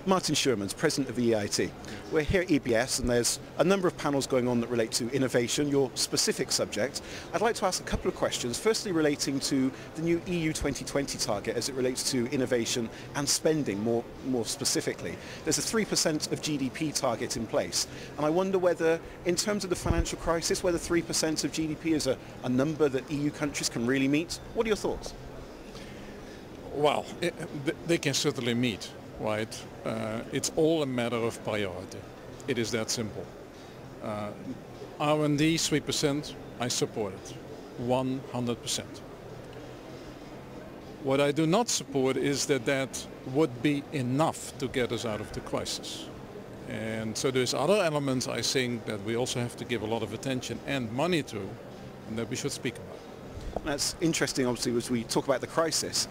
Martin Schuurmans, President of the EIT. We're here at EBS and there's a number of panels going on that relate to innovation, your specific subject. I'd like to ask a couple of questions, firstly relating to the new EU 2020 target as it relates to innovation and spending more specifically. There's a 3% of GDP target in place, and I wonder whether, in terms of the financial crisis, whether 3% of GDP is a number that EU countries can really meet. What are your thoughts? Well, they can certainly meet. Right, it's all a matter of priority. It is that simple. R&D 3%, I support it, 100%. What I do not support is that would be enough to get us out of the crisis. And so there's other elements I think that we also have to give a lot of attention and money to, and that we should speak about. That's interesting, obviously, as we talk about the crisis.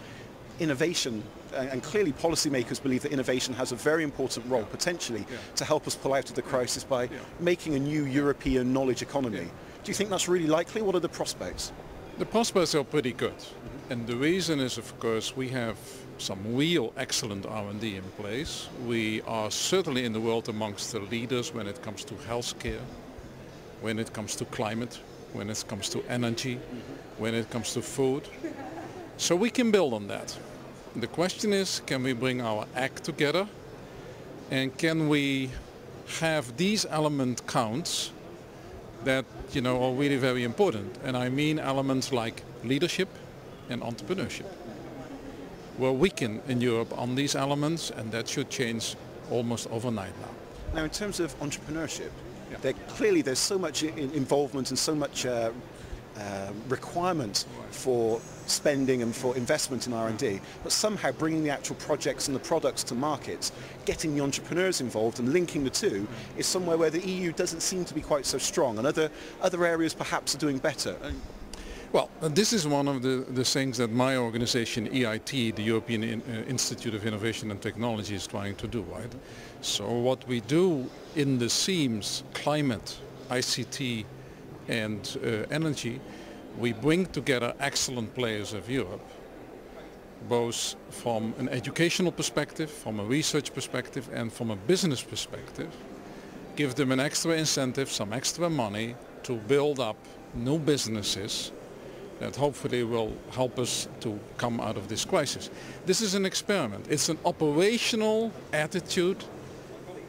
Innovation, and clearly policymakers believe that innovation has a very important role potentially to help us pull out of the crisis by making a new European knowledge economy. Do you think that's really likely? What are the prospects? The prospects are pretty good. And the reason is, of course, we have some real excellent R&D in place. We are certainly in the world amongst the leaders when it comes to healthcare, when it comes to climate, when it comes to energy, when it comes to food. So we can build on that. The question is, can we bring our act together, and can we have these element counts that are really very important? And I mean elements like leadership and entrepreneurship. We're weakened in Europe on these elements, and that should change almost overnight now. Now, in terms of entrepreneurship, there's so much involvement and so much requirement for spending and for investment in R&D, but somehow bringing the actual projects and the products to markets, getting the entrepreneurs involved and linking the two is somewhere where the EU doesn't seem to be quite so strong, and other areas perhaps are doing better. Well, this is one of the things that my organization EIT, the European Institute of Innovation and Technology, is trying to do, right? So what we do in the themes climate, ICT and energy, we bring together excellent players of Europe, both from an educational perspective, from a research perspective and from a business perspective, give them an extra incentive, some extra money to build up new businesses that hopefully will help us to come out of this crisis. This is an experiment. It's an operational attitude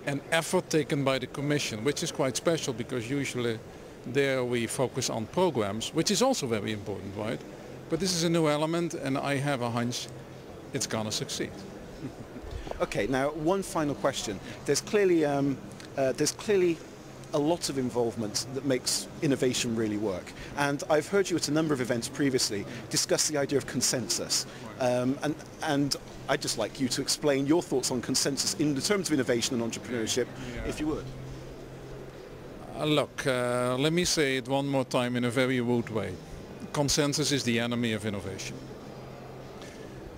and effort taken by the Commission, which is quite special because usually there we focus on programs, which is also very important, right? But this is a new element, and I have a hunch it's going to succeed. Okay, now one final question. There's clearly a lot of involvement that makes innovation really work. And I've heard you at a number of events previously discuss the idea of consensus. And I'd just like you to explain your thoughts on consensus in the terms of innovation and entrepreneurship, if you would. Look, let me say it one more time in a very rude way. Consensus is the enemy of innovation.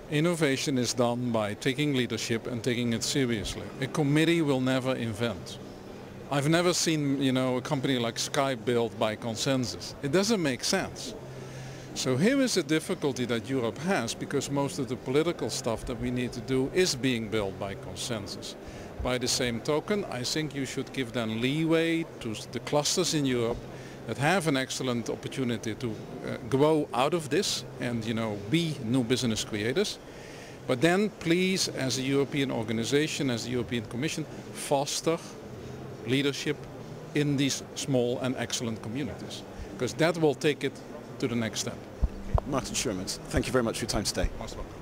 Innovation is done by taking leadership and taking it seriously. A committee will never invent. I've never seen, a company like Sky built by consensus. It doesn't make sense. So here is a difficulty that Europe has, because most of the political stuff that we need to do is being built by consensus. By the same token, I think you should give them leeway to the clusters in Europe that have an excellent opportunity to grow out of this and be new business creators. But then please, as a European organization, as the European Commission, foster leadership in these small and excellent communities, because that will take it to the next step. Martin Schuurmans, thank you very much for your time today. Most welcome.